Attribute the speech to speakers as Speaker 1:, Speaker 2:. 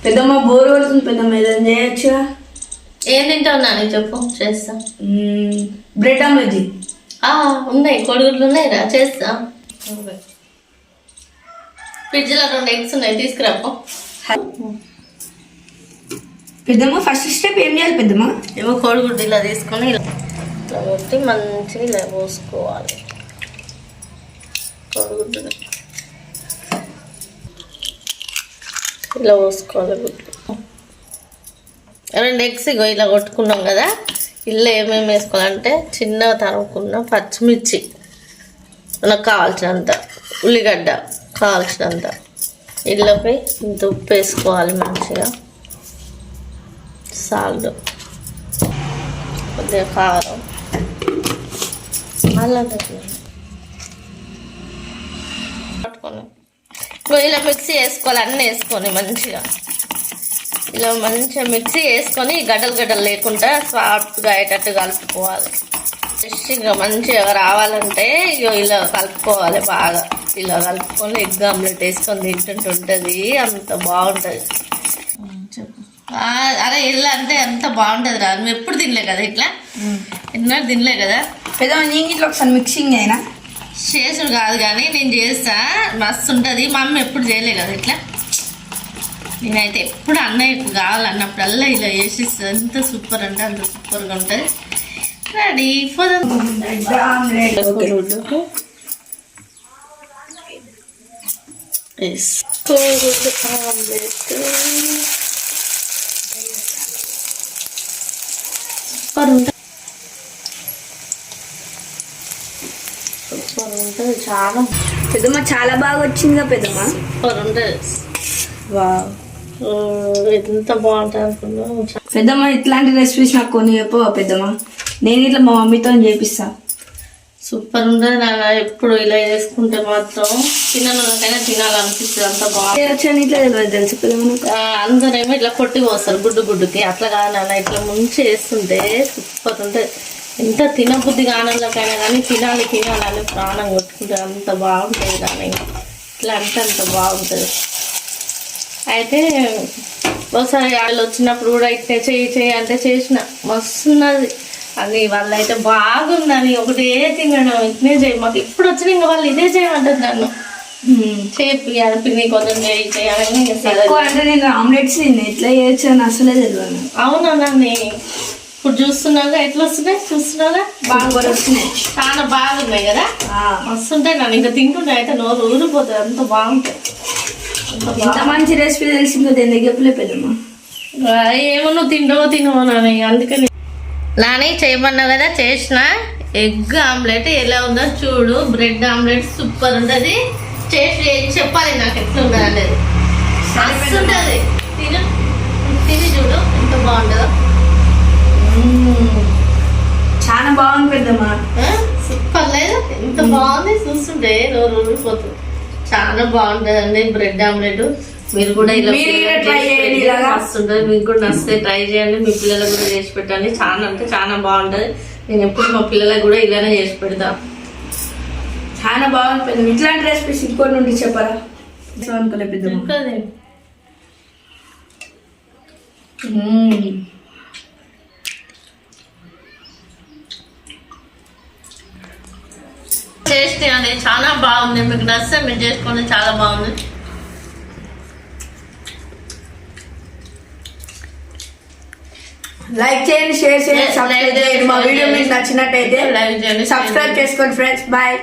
Speaker 1: పెద్దమ్మ బోర్ కొడుతుంది పెద్దమ్మ, ఏదైనా చేయొచ్చుగా.
Speaker 2: ఏం తింటావు నాని చెప్పు, చేస్తా.
Speaker 1: Bread omelette.
Speaker 2: ఉన్నాయి, కోడిగుడ్లు ఉన్నాయి రా, చేస్తా. ఫ్రిడ్జ్లో 2 eggs ఉన్నాయి, తీసుకురాపో.
Speaker 1: పెద్దమ్మ ఫస్ట్ స్టెప్ ఏం చేయాలి పెద్దమ్మ?
Speaker 2: ఏమో కోడిగుడ్డు ఇలా తీసుకొని ఇలా పెట్టి మంచిగా ఇలా పోసుకోవాలి. కోడిగుడ్డు ఇలా పోసుకోవాలి. గుడ్డు 2 eggs ఇగో ఇలా కొట్టుకున్నాం కదా. ఇల్లు ఏమేమి వేసుకోవాలంటే చిన్నగా తరుముకున్న పచ్చిమిర్చి, మనకు కావాల్సినంత ఉల్లిగడ్డ కావాల్సినంత, ఇళ్ళపై ఇంత ఉప్పు వేసుకోవాలి, మంచిగా సాల్ట్, కొద్దిగా కారం, అల్లం పట్టుకొని ఇలా మిక్సీ వేసుకోవాలి. అన్నీ వేసుకొని మంచిగా ఇలా మంచిగా మిక్సీ వేసుకొని గడ్డలు లేకుండా సాఫ్ట్గా అయ్యేటట్టు కలుపుకోవాలి. ఫ్రెష్గా మంచిగా రావాలంటే ఇలా కలుపుకోవాలి బాగా. ఇలా కలుపుకొని ఎగ్ ఆమ్లెట్ వేసుకొని తింటుంటుంది, అంత బాగుంటుంది. అరే ఇల్లు అంటే ఎంత బాగుంటుంది రా. నువ్వు ఎప్పుడు తినలే కదా ఇట్లా, ఎన్నో తినలే కదా.
Speaker 1: పెద్దమ్మ నేను ఇట్లా ఒకసారి మిక్సింగ్ అయినా
Speaker 2: చేసుడు కాదు కానీ నేను చేస్తా, మస్తు ఉంటుంది. మా అమ్మ ఎప్పుడు చేయలే కదా ఇట్లా. నేనైతే ఎప్పుడు అన్నయ్యకు కావాలన్నప్పుడల్లా ఇలా చేసిస్తా. ఎంత సూపర్ అంటే అంత సూపర్గా ఉంటుంది. Ready for omelette. సూపర్ ఉంటుంది, సూపర్ ఉంటుంది. చాలా
Speaker 1: పెద్దమ్మ చాలా బాగా వచ్చిందిగా పెద్దమ్మ.
Speaker 2: సూపర్ ఉంటుంది. ఎంత బాగుంటుంది అనుకున్నా.
Speaker 1: పెద్దమ్మ ఇట్లాంటి రెసిపీస్ నాకు కొన్ని చెప్పు పెద్దమ్మ, నేను ఇట్లా మా మమ్మీతో చేపిస్తా.
Speaker 2: సూపర్ ఉంటుంది నాన్న. ఎప్పుడు ఇలా చేసుకుంటే మాత్రం తినాలనికైనా తినాలనిపిస్తుంది, అంత బాగుంటుంది.
Speaker 1: ఇట్లా తెలియదు తెలుసు పెద్దమ్మ.
Speaker 2: అందరేమో ఇట్లా కొట్టి పోస్తారు గుడ్డుకి, అట్లా కాదు నాన్న. ఇట్లా ముంచి వేస్తుంటే సూపర్ ఉంటుంది. ఎంత తినబుద్ధి కానోళ్ళకైనా కానీ తినాలి అని ప్రాణం కొట్టుకుంటే అంత బాగుంటుంది. కానీ ఇట్లా అంటే అంత బాగుంటుంది. అయితే ఒకసారి వాళ్ళు వచ్చినప్పుడు కూడా ఇట్లా చేయి అంటే చేసిన మస్తున్నది అని. వాళ్ళు అయితే బాగుందని ఒకటే తినడం, ఇట్నే చేయి మాకు ఇప్పుడు వచ్చిన ఇంకా వాళ్ళు ఇదే చేయమంటుంది నన్ను. చేపి అనిపింది కొంచెం చేయాలని.
Speaker 1: అంటే నేను ఆమ్లెట్స్ ఎట్లా చేయొచ్చు అని అసలే తెలియదు.
Speaker 2: అవునా నన్ను ఇప్పుడు చూస్తున్నాగా ఎట్లా వస్తున్నాయి, చూస్తున్నాగా
Speaker 1: బాగా వస్తున్నాయి,
Speaker 2: చాలా బాగున్నాయి కదా. వస్తుంటాయి నన్ను ఇంకా తింటుంటే అయితే నోరు ఊరిపోతుంది, అంత బాగుంటాయి.
Speaker 1: ఇంత మంచి రెసిపీ తెలిసిందో ఎందుకు చెప్పలే పెద్దమ్మ?
Speaker 2: ఏమో నువ్వు తినవో నాని, అందుకని నాని చేయమన్నావు కదా చేసిన. ఎగ్ ఆమ్లెట్ ఎలా ఉందో చూడు. బ్రెడ్ ఆమ్లెట్ సూపర్ ఉంటుంది. చేసి చెప్పాలి నాకు ఎట్లా ఉండదు అనేది. మస్తు ఉంటుంది. తిని చూడు ఎంత బాగుంటుందో.
Speaker 1: చాలా బాగుంది పెద్దమ్మ,
Speaker 2: సూపర్ లేదు? ఎంత బాగుంది, చూస్తుంటే నోరు ఊరిపోతుంది. చాలా బాగుంటుందండి బ్రెడ్ ఆమ్లెట్. మీరు కూడా ఇలా వస్తుంటుంది, మీకు కూడా నచ్చితే ట్రై చేయండి. మీ పిల్లలకు కూడా చేసి పెట్టండి. చాలా అంటే చాలా బాగుంటుంది. నేను ఎప్పుడు మా పిల్లలకు కూడా ఇలానే చేసి పెడతా.
Speaker 1: చాలా బాగుంది. ఇట్లాంటి రెసిపీస్ ఇంకోటి నుండి చెప్పరా? అనుకోలే పెద్దమ్మ.
Speaker 2: టేస్టీ అనేది చాలా బాగుంది. మీకు నచ్చితే మీరు చేసుకోండి, చాలా బాగుంది.
Speaker 1: లైక్ చేయండి, షేర్ చేయండి, సబ్స్క్రైబ్ చేయండి. మా వీడియో మీకు నచ్చినట్టయితే లైక్ చేయండి, సబ్స్క్రైబ్ చేసుకోండి ఫ్రెండ్స్. బాయ్.